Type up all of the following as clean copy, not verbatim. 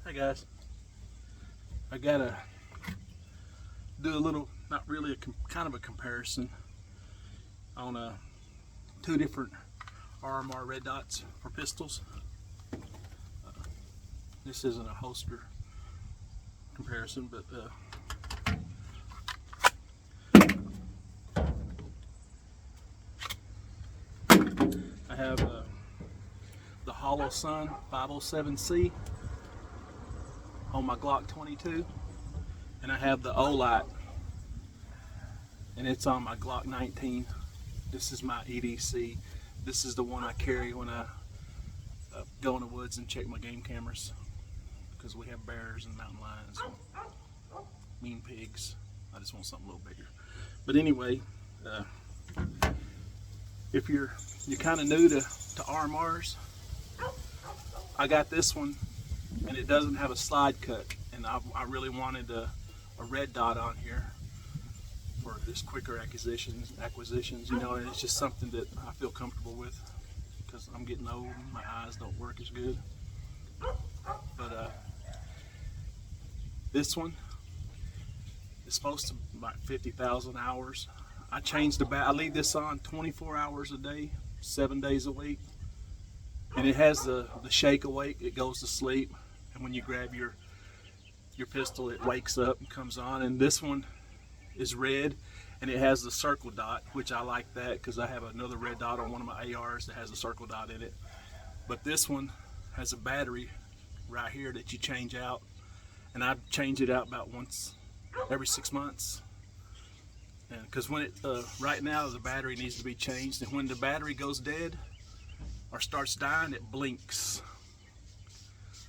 Hey guys, I gotta do a little, not really kind of a comparison on two different RMR red dots for pistols. This isn't a holster comparison, but I have the Holosun 507C on my Glock 22, and I have the cut.Olight, and it's on my Glock 19. This is my EDC. This is the one I carry when I go in the woods and check my game cameras, because we have bears and mountain lions and mean pigs. I just want something a little bigger. But anyway, if you're kind of new to RMRs, I got this one, and it doesn't have a slide cut, and I really wanted a red dot on here for this quicker acquisitions, you know, and it's just something that I feel comfortable with because I'm getting old and my eyes don't work as good. But this one is supposed to be like 50,000 hours. I changed the I leave this on 24 hours a day, 7 days a week, and it has the shake awake. It goes to sleep, and when you grab your pistol, it wakes up and comes on. And this one is red, and it has the circle dot, which I like that because I have another red dot on one of my ARs that has a circle dot in it. But this one has a battery right here that you change out, and I change it out about once every 6 months. And because when it right now the battery needs to be changed, and when the battery goes dead or starts dying, it blinks.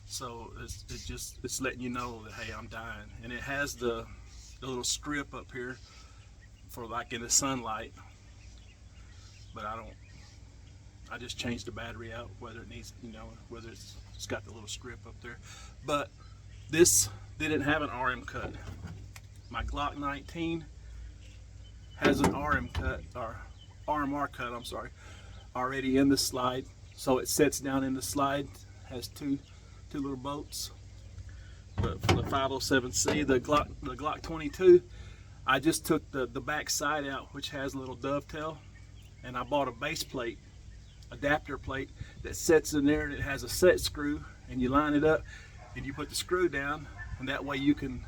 So it's letting you know that, hey, I'm dying. And it has the little strip up here for like in the sunlight, but I just changed the battery out, whether it needs, you know, whether it's got the little strip up there. But this didn't have an RM cut. My Glock 19 has an RM cut, or RMR cut, I'm sorry, already in the slide. So it sits down in the slide, has two little bolts. But for the 507C, the Glock 22, I just took the back side out, which has a little dovetail, and I bought a base plate, adapter plate that sits in there, and it has a set screw, and you line it up and you put the screw down, and that way you can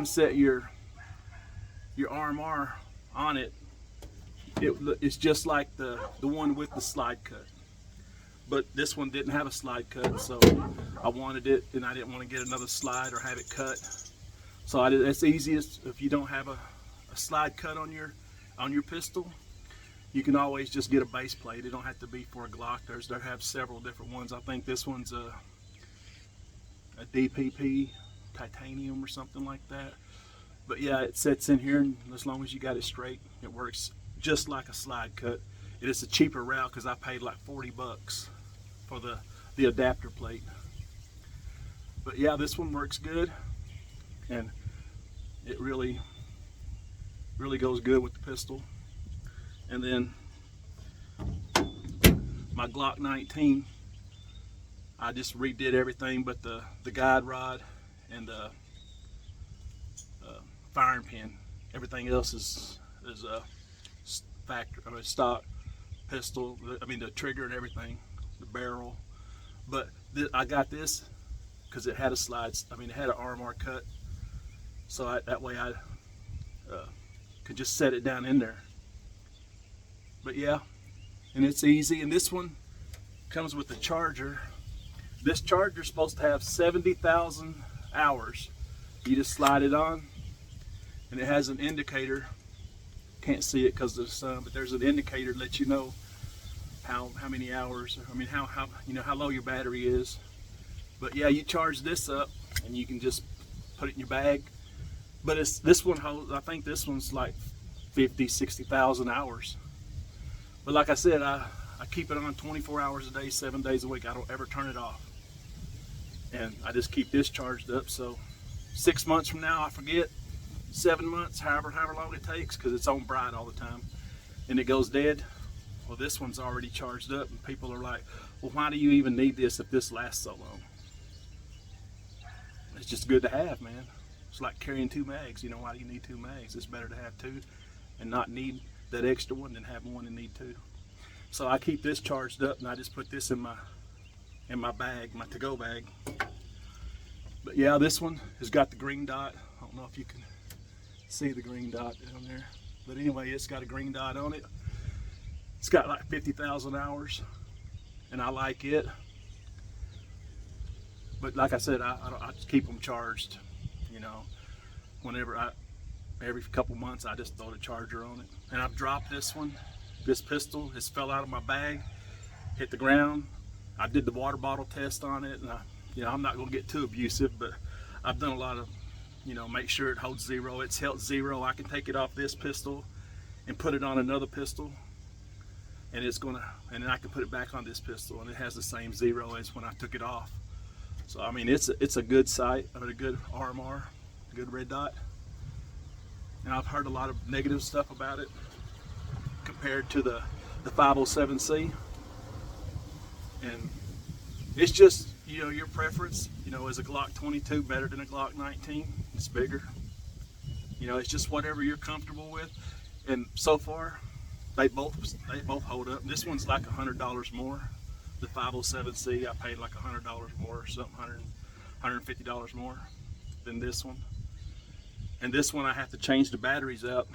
set your RMR on it. It's just like the one with the slide cut. But this one didn't have a slide cut, so I wanted it, and I didn't want to get another slide or have it cut. So it's easiest if you don't have a slide cut on your pistol. You can always just get a base plate. It don't have to be for a Glock. They have several different ones. I think this one's a DPP titanium or something like that. But yeah, it sits in here, and as long as you got it straight, it works just like a slide cut. It is a cheaper route because I paid like 40 bucks for the adapter plate. But yeah, this one works good, and it really goes good with the pistol. And then my Glock 19, I just redid everything but the guide rod and the firing pin. Everything else is a stock pistol. I mean, the trigger and everything, the barrel. But I got this because it had a slide. I mean, it had an RMR cut, so that way I could just set it down in there. But yeah, and it's easy. And this one comes with the charger. This charger is supposed to have 70,000 hours. You just slide it on, and it has an indicator. Can't see it because of the sun, but there's an indicator to let you know how many hours, I mean how you know how low your battery is. But yeah, you charge this up and you can just put it in your bag. But this one holds, I think this one's like 50,000-60,000 hours. But like I said, I keep it on 24 hours a day, 7 days a week. I don't ever turn it off, and I just keep this charged up. So 6 months from now, I forget, 7 months, however long it takes, because it's on bright all the time, and it goes dead. Well, this one's already charged up, and people are like, well, why do you even need this if this lasts so long? just good to have, man. It's like carrying 2 mags. You know why do you need 2 mags? It's better to have 2 and not need that extra one than have one and need 2. So I keep this charged up, and I just put this in my bag, my to-go bag. But yeah, this one has got the green dot. I don't know if you can see the green dot down there, but anyway, it's got a green dot on it. It's got like 50,000 hours, and I like it. But like I said, I just keep them charged. You know, every couple months, I just throw the charger on it. And I've dropped this one. This pistol has fell out of my bag, hit the ground. I did the water bottle test on it, and I'm not gonna get too abusive, but I've done a lot of, make sure it holds 0. It's held 0. I can take it off this pistol and put it on another pistol, and then I can put it back on this pistol, and it has the same 0 as when I took it off. So I mean, it's a good sight, a good RMR, a good red dot. And I've heard a lot of negative stuff about it compared to the 507C, and it's just your preference. Is a Glock 22 better than a Glock 19? It's bigger. It's just whatever you're comfortable with. And so far, they both hold up. This one's like $100 more. The 507C, I paid like $100 more or something, $150 more than this one. And this one I have to change the batteries out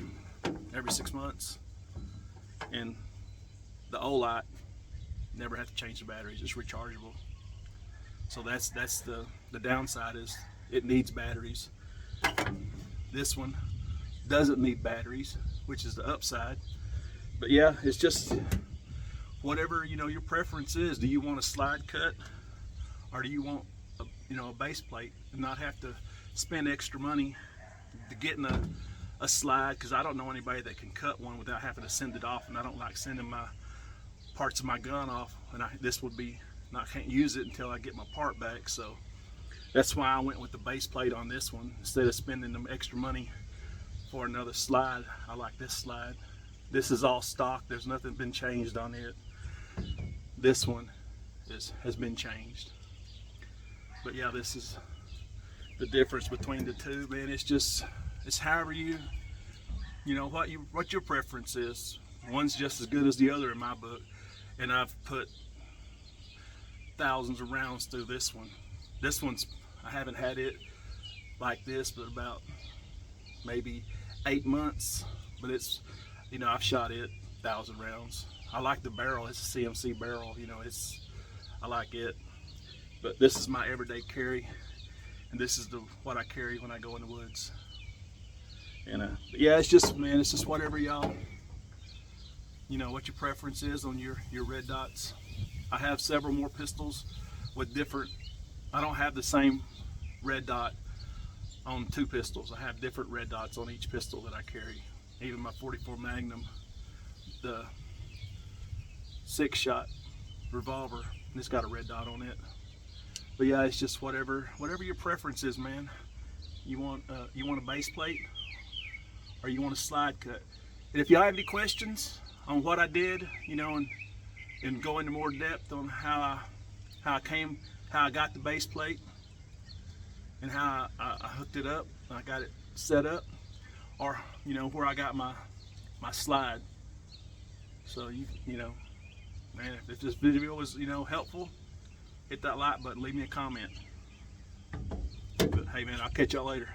every 6 months. And the @Olight, never have to change the batteries, it's rechargeable. So that's the downside, is it needs batteries. This one doesn't need batteries, which is the upside. But yeah, it's just whatever your preference is. Do you want a slide cut, or do you want a base plate and not have to spend extra money to getting a slide? Because I don't know anybody that can cut one without having to send it off, and I don't like sending my parts of my gun off, and I can't use it until I get my part back. So that's why I went with the base plate on this one instead of spending them extra money for another slide. I like this slide. This is all stock. There's nothing been changed on it. This one has been changed. But yeah, this is the difference between the two, man. It's however what your preference is. One's just as good as the other in my book, and I've put thousands of rounds through this one. This one's, I haven't had it like this but about maybe 8 months, but it's, I've shot it 1,000 rounds. I like the barrel. It's a CMC barrel. I like it. But this is my everyday carry, and this is what I carry when I go in the woods. And yeah, it's just whatever y'all, what your preference is on your red dots. I have several more pistols with different. I don't have the same red dot on 2 pistols. I have different red dots on each pistol that I carry. Even my 44 Magnum, the 6-shot revolver, and it's got a red dot on it. But yeah, it's just whatever your preference is, man. You want a base plate, or you want a slide cut? And if y'all have any questions on what I did, and go into more depth on how I got the base plate and how I hooked it up, I got it set up, or where I got my slide. So man, if this video was helpful, hit that like button, leave me a comment. But hey man, I'll catch y'all later.